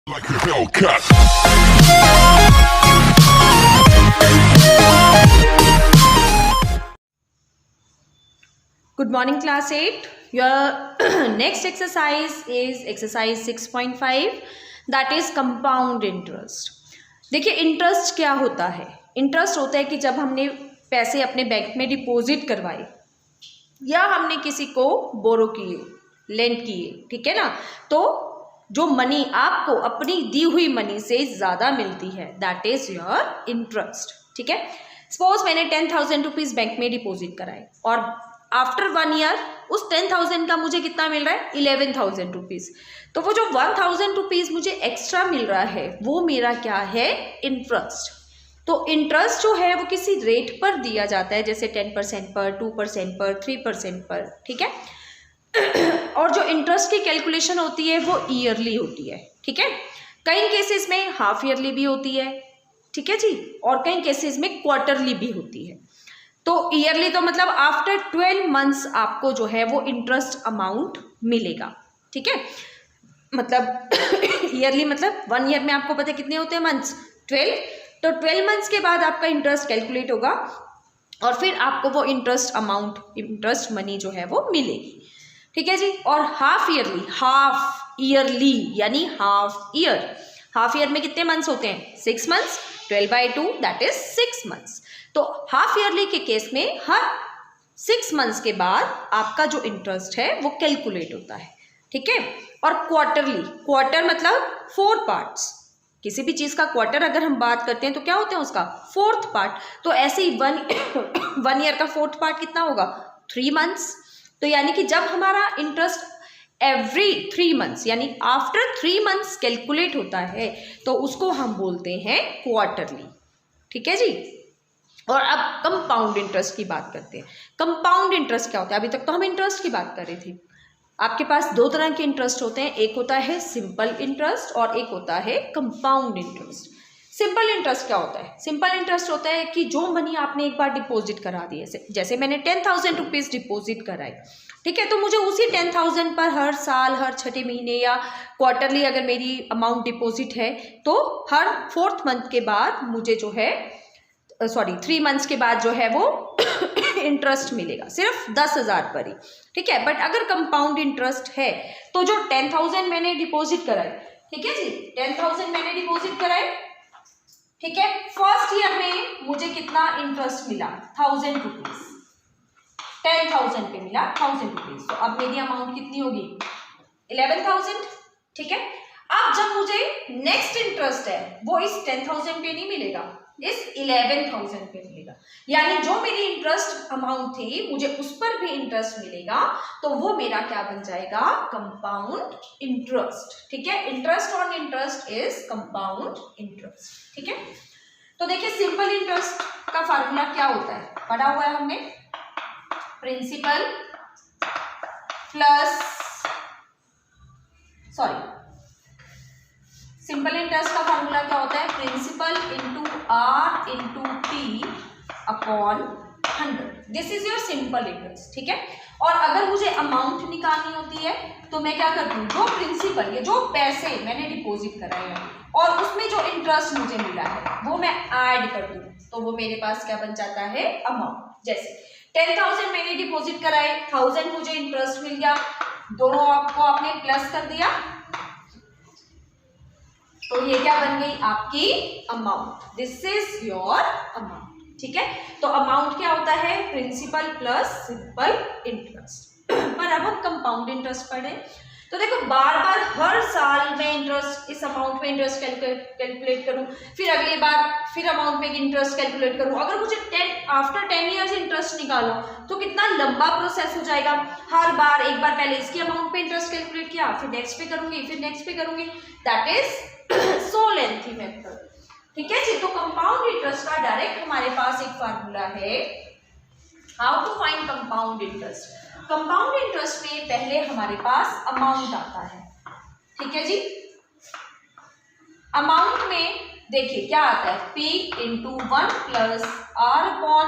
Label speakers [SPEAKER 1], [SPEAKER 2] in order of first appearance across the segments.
[SPEAKER 1] Like a Hellcat.
[SPEAKER 2] Good morning class 8. Your next exercise is exercise 6.5 that is compound interest. देखिए interest क्या होता है. Interest होता है कि जब हमने पैसे अपने बैंक में डिपॉजिट करवाए या हमने किसी को बोरो किए, लेंड किए, ठीक है ना, तो जो मनी आपको अपनी दी हुई मनी से ज़्यादा मिलती है दैट इज योर इंटरेस्ट. ठीक है. सपोज मैंने 10,000 रुपीज़ बैंक में डिपॉजिट कराए और आफ्टर 1 ईयर उस 10,000 का मुझे कितना मिल रहा है 11,000 रुपीज़. तो वो जो 1,000 रुपीज़ मुझे एक्स्ट्रा मिल रहा है वो मेरा क्या है इंटरेस्ट. तो इंटरेस्ट जो है वो किसी रेट पर दिया जाता है जैसे 10% पर, 2% पर, 3% पर. ठीक है. और जो इंटरेस्ट की कैलकुलेशन होती है वो ईयरली होती है. ठीक है. कई केसेस में हाफ ईयरली भी होती है. ठीक है जी. और कई केसेस में क्वार्टरली भी होती है. तो ईयरली तो मतलब आफ्टर 12 मंथ्स आपको जो है वो इंटरेस्ट अमाउंट मिलेगा. ठीक है. मतलब ईयरली मतलब 1 ईयर में आपको पता है कितने होते हैं मंथ्स 12. तो 12 मंथ्स के बाद आपका इंटरेस्ट कैलकुलेट होगा और फिर आपको वो इंटरेस्ट अमाउंट, इंटरेस्ट मनी जो है वो मिलेगी. ठीक है जी. और हाफ ईयरली यानी हाफ ईयर में कितने मंथ्स होते हैं 6 मंथ्स. 12/2 that is 6 months. तो हाफ ईयरली के केस में हर 6 मंथ्स के बाद आपका जो इंटरेस्ट है वो कैलकुलेट होता है. ठीक है. और क्वार्टर मतलब 4 पार्ट्स. किसी भी चीज़ का क्वार्टर अगर हम बात करते हैं तो क्या होते हैं उसका 4th पार्ट. तो ऐसे ही 1 ईयर का 4th पार्ट कितना होगा 3 मंथ्स. तो यानी कि जब हमारा इंटरेस्ट एवरी 3 मंथ्स यानी आफ्टर 3 मंथ्स कैलकुलेट होता है तो उसको हम बोलते हैं क्वार्टरली. ठीक है जी. और अब कंपाउंड इंटरेस्ट की बात करते हैं. कंपाउंड इंटरेस्ट क्या होता है. अभी तक तो हम इंटरेस्ट की बात कर रहे थे. आपके पास 2 तरह के इंटरेस्ट होते हैं. एक होता है सिंपल इंटरेस्ट और एक होता है कंपाउंड इंटरेस्ट. सिंपल इंटरेस्ट क्या होता है. सिंपल इंटरेस्ट होता है कि जो मनी आपने एक बार डिपॉजिट करा दी है, जैसे मैंने 10,000 रुपीज़ डिपॉजिट कराई. ठीक है. तो मुझे उसी 10,000 पर हर साल, हर छठे महीने या क्वार्टरली अगर मेरी अमाउंट डिपॉजिट है तो हर 4th मंथ के बाद मुझे जो है 3 मंथ्स के बाद जो है वो इंटरेस्ट मिलेगा सिर्फ 10,000 पर ही. ठीक है. बट अगर कंपाउंड इंटरेस्ट है तो जो 10,000 मैंने डिपॉजिट कराई, ठीक है जी, 10,000 मैंने डिपॉजिट कराई. ठीक है. फर्स्ट ईयर में मुझे कितना इंटरेस्ट मिला 1,000 रुपीज. 10,000 पे मिला 1,000 रुपीज. तो अब मेरी अमाउंट कितनी होगी 11,000. ठीक है. अब जब मुझे नेक्स्ट इंटरेस्ट है वो इस 10,000 पे नहीं मिलेगा, इस 11,000 पे मिलेगा. यानी जो मेरी इंटरेस्ट अमाउंट थी मुझे उस पर भी इंटरेस्ट मिलेगा. तो वो मेरा क्या बन जाएगा कंपाउंड इंटरेस्ट. ठीक है. Interest on interest is compound interest. ठीक है. तो देखिए सिंपल इंटरेस्ट का फार्मूला क्या होता है पढ़ा हुआ है हमने. प्रिंसिपल प्लस सिंपल इंटरेस्ट का फार्मूला क्या होता है principal into R into T upon 100. This is your simple interest. ठीक है. और अगर मुझे अमाउंट निकालनी होती है तो मैं क्या करती हूँ जो प्रिंसिपल, ये जो पैसे मैंने डिपॉजिट कराए हैं और उसमें जो इंटरेस्ट मुझे मिला है वो मैं ऐड कर दूँ तो वो मेरे पास क्या बन जाता है अमाउंट. जैसे 10,000 मैंने डिपॉजिट कराए, 1,000 मुझे इंटरेस्ट मिल गया, दोनों आपको आपने प्लस कर दिया तो ये क्या बन गई आपकी amount. This is your amount. ठीक है. तो अमाउंट क्या होता है प्रिंसिपल प्लस सिंपल इंटरेस्ट. पर अब हम कंपाउंड इंटरेस्ट पढ़े तो देखो बार बार हर साल मैं इंटरेस्ट इस अमाउंट पे इंटरेस्ट कैलकुलेट करूं, फिर अगली बार फिर अमाउंट पे इंटरेस्ट कैलकुलेट करूं. अगर मुझे आफ्टर 10 ईयर्स इंटरेस्ट निकालो तो कितना लंबा प्रोसेस हो जाएगा. हर बार एक बार पहले इसकी अमाउंट पे इंटरेस्ट कैलकुलेट किया, फिर नेक्स्ट पे करूंगी, फिर नेक्स्ट पे करूंगी. That is so lengthy method. ठीक है जी. तो कंपाउंड इंटरेस्ट का डायरेक्ट हमारे पास एक फार्मूला है how to find compound interest. Compound interest में पहले हमारे पास अमाउंट आता है. ठीक है जी. अमाउंट में देखिए क्या आता है P into 1 plus R upon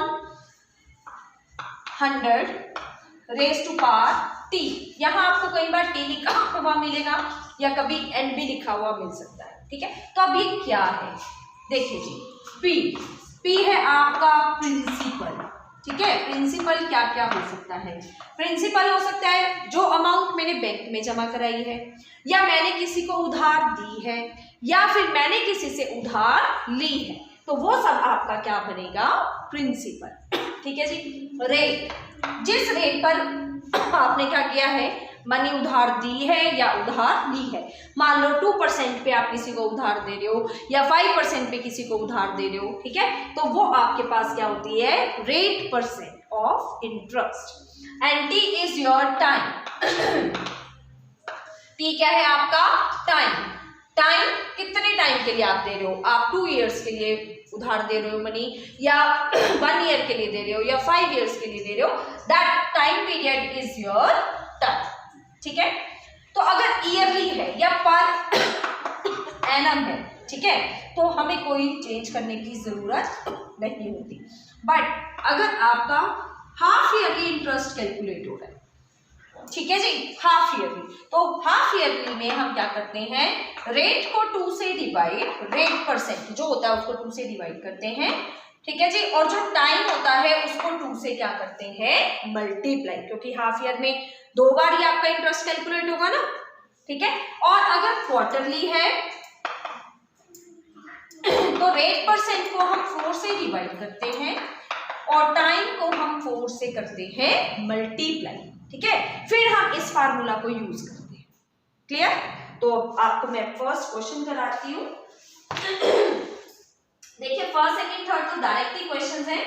[SPEAKER 2] 100 raise to power T. यहां आपको कई बार T लिखा हुआ मिलेगा या कभी एंड भी लिखा हुआ मिल सकता है, ठीक है। तो अब ये क्या है, देखिए जी, पी है आपका प्रिंसिपल, ठीक है। प्रिंसिपल क्या क्या हो सकता है, प्रिंसिपल हो सकता है जो अमाउंट मैंने बैंक में जमा कराई है, या मैंने किसी को उधार दी है, या फिर मैंने किसी से उधार ली है, तो वो सब आपका क्या बनेगा, प्रिंसिपल, ठीक है जी। रेट, जिस रेट पर आपने क्या किया है, मनी उधार दी है या उधार ली है। मान लो 2% पे आप किसी को उधार दे रहे हो या 5% पे किसी को उधार दे रहे हो, ठीक है, तो वो आपके पास क्या होती है, rate percent of interest. And T is your time, T क्या है आपका, टाइम। टाइम कितने टाइम के लिए आप दे रहे हो, आप 2 ईयर्स के लिए उधार दे रहे हो मनी, या 1 ईयर के लिए दे रहे हो, या 5 ईयर्स के लिए दे रहे हो, that time period is your time, ठीक है। तो अगर ईयरली है या पर एनम है, ठीक है, तो हमें कोई चेंज करने की जरूरत नहीं होती। बट अगर आपका हाफ ईयरली इंटरेस्ट कैलकुलेट हो रहा है, ठीक है जी, हाफ ईयरली, तो हाफ ईयरली में हम क्या करते हैं, रेट को 2 से डिवाइड, रेट परसेंट जो होता है उसको 2 से डिवाइड करते हैं, ठीक है जी, और जो टाइम होता है उसको 2 से क्या करते हैं, मल्टीप्लाई, क्योंकि हाफ ईयर में 2 बार ही आपका इंटरेस्ट कैलकुलेट होगा ना, ठीक है। और अगर क्वार्टरली है तो रेट परसेंट को हम 4 से डिवाइड करते हैं और टाइम को हम 4 से करते हैं मल्टीप्लाई, ठीक है। फिर हम इस फार्मूला को यूज करते हैं, क्लियर। तो आपको मैं फर्स्ट क्वेश्चन कराती हूँ। देखिए फर्स्ट सेकंड थर्ड तो डायरेक्ट ही क्वेश्चंस हैं,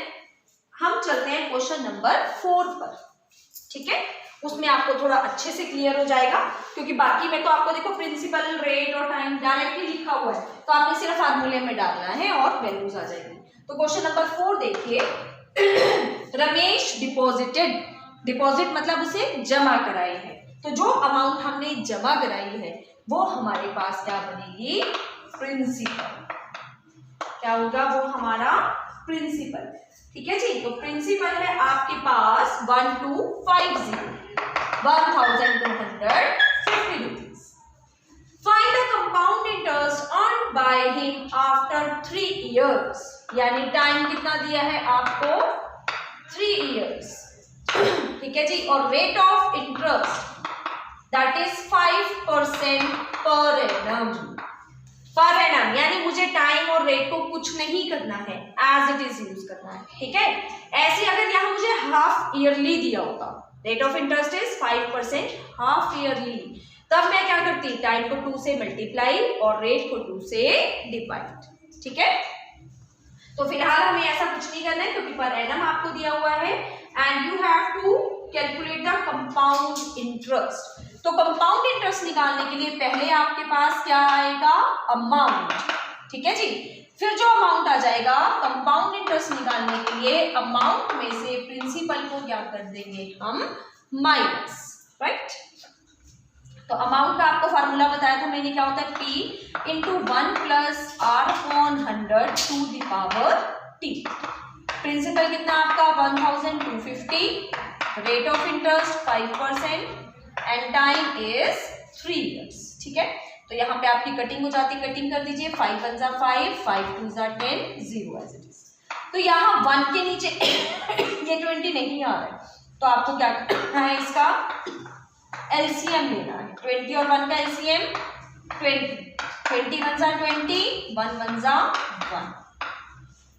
[SPEAKER 2] हम चलते हैं क्वेश्चन नंबर 4 पर, ठीक है। उसमें आपको थोड़ा अच्छे से क्लियर हो जाएगा, क्योंकि बाकी में तो आपको देखो प्रिंसिपल, रेट और टाइम डायरेक्टली लिखा हुआ है, तो आपने सिर्फ फार्मूले में डालना है और वैल्यूज आ जाएगी। तो क्वेश्चन नंबर 4 देखिए, रमेश डिपॉजिटेड, डिपॉजिट मतलब उसे जमा कराई है, तो जो अमाउंट हमने जमा कराई है वो हमारे पास क्या बनेगी, प्रिंसिपल, क्या होगा, वो हमारा प्रिंसिपल, ठीक है जी। तो प्रिंसिपल है आपके पास 1250, 1250 rupees. Find the compound interest earned by him after 3 years, यानी टाइम कितना दिया है आपको, 3 इयर्स, ठीक है जी। और rate of interest that is 5% per annum, per annum, यानी मुझे टाइम और रेट को कुछ नहीं करना है, एज इट इज यूज करना है, ठीक है। ऐसे अगर यहाँ मुझे हाफ ईयरली दिया होगा, rate of interest is 5% half yearly, तब मैं क्या करती, टाइम को 2 से मल्टीप्लाई और रेट को 2 से डिवाइड, ठीक है। तो फिलहाल हमें ऐसा कुछ नहीं करना है क्योंकि पर एनम आपको दिया हुआ है, and you have to calculate the compound interest. तो कंपाउंड इंटरेस्ट निकालने के लिए पहले आपके पास क्या आएगा, अमाउंट, ठीक है जी। फिर जो अमाउंट आ जाएगा, कंपाउंड इंटरेस्ट निकालने के लिए अमाउंट में से प्रिंसिपल को क्या कर देंगे हम, माइनस, राइट। तो अमाउंट का आपको फार्मूला बताया था मैंने, क्या होता है, P into 1 plus R/100 to the power T। Principal कितना आपका 1250, rate of interest 5% and time is 3 years, ठीक है। तो यहाँ पे आपकी कटिंग हो जाती है, कटिंग कर दीजिए, 5 1 जा 5, 5 2 जा 10, 0 एज इट इज। तो यहाँ 1 के नीचे ये 20 नहीं आ रहा है, तो आपको क्या करना है, इसका एलसीएम लेना है, 20 और 1 का एलसीएम 20, 20 1 जा 20, 1 1 जा 1,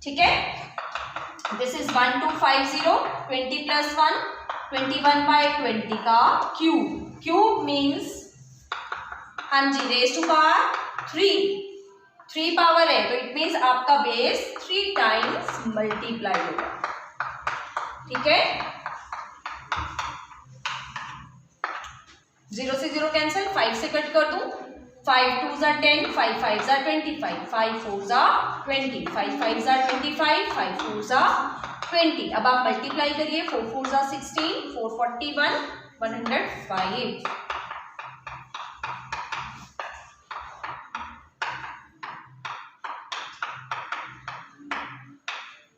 [SPEAKER 2] ठीक है। दिस इज 1250, 20 प्लस 1, 21 बाय 20 का क्यूब, क्यूब मीन्स हाँ जी रेज टू पावर 3 पावर है, तो इट मीन्स आपका बेस 3 टाइम्स मल्टीप्लाई होगा, ठीक है। 0 से 0 कैंसिल, 5 से कट कर दूं, 5 2 जा 10, 5 5 जा 25, 5 4 जा 20, 5 5 जा 25, 5 4 जा 20। अब आप मल्टीप्लाई करिए, 4 4 जा 16, 441, 105।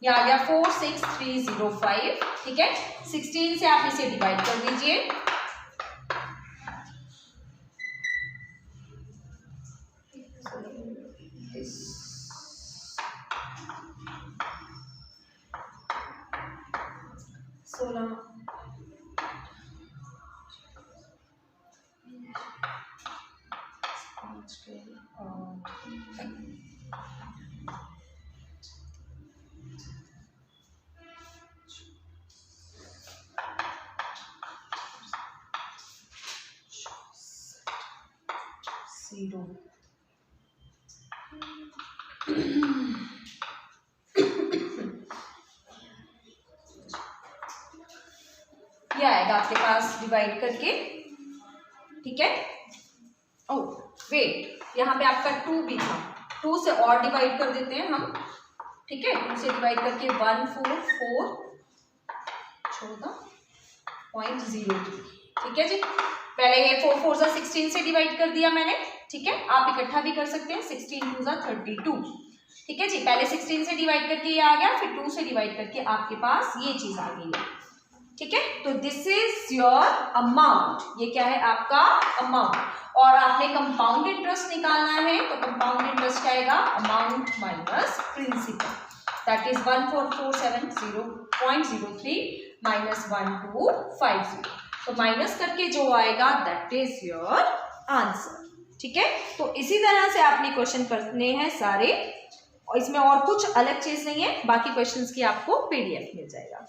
[SPEAKER 2] ये आ गया 46305, ठीक है। 16 से आप इसे डिवाइड कर दीजिए, is 16 0 ये आएगा आपके पास डिवाइड करके, ठीक है। ओ वेट, यहाँ पे आपका 2 भी था, 2 से और डिवाइड कर देते हैं हम, ठीक है। 2 से डिवाइड करके 144.03, ठीक है जी। पहले ये 4 4 सा 16 से डिवाइड कर दिया मैंने, ठीक है। आप इकट्ठा भी कर सकते हैं, 16 2 सा 32, ठीक है जी। पहले 16 से डिवाइड करके ये आ गया, फिर 2 से डिवाइड करके आपके पास ये चीज आ गई है, ठीक है। तो दिस इज योर अमाउंट, ये क्या है आपका अमाउंट। और आपने कंपाउंड इंटरेस्ट निकालना है, तो कंपाउंड इंटरेस्ट क्या आएगा, amount minus principal, that is 14470.03 minus 1250। तो माइनस करके जो आएगा दैट इज योर आंसर, ठीक है। तो इसी तरह से आपने क्वेश्चन करने हैं सारे, और इसमें और कुछ अलग चीज नहीं है, बाकी क्वेश्चंस की आपको पीडीएफ मिल जाएगा।